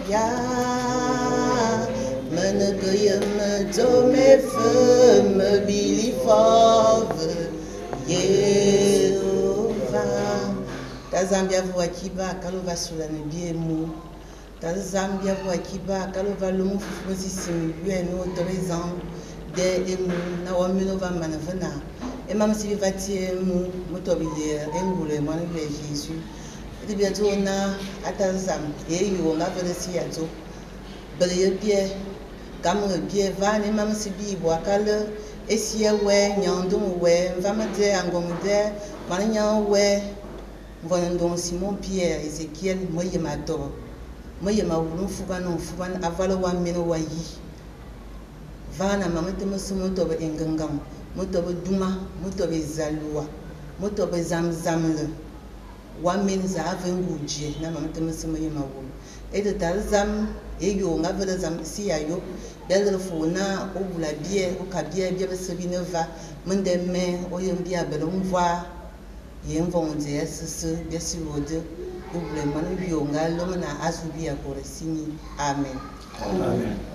ya menegayem dome me bilifove Yehova tazambia vuakiba kalova sulane biemu tazambia vuakiba kalova lumu fufuzi simulue no torizan de emu na wamino va manavana et même si vivati mu motobiye engule manu le Jésus et bien tout na atazam et yo na vele si yazo bele bien comme bien va ne même si bi boakale et si we nyandum we vamade angomde manya we vonandon Simon Pierre Ezekiel moye mato moye mawulu fubano fuban avalo wa mino wa yi vana mamete musumo to be engangam moto be duma moto be zalua moto be zamzamle wa min za avenguje na mamete musumo ye mawulu e de tarzam e yo ngavele zam si ayo dele fona o bula bie o kabie bie be sebineva mende me o yembia bele mva yemvonze sese bie si wode o bule manu yo ngalo na asubia ko resini amen. Amen.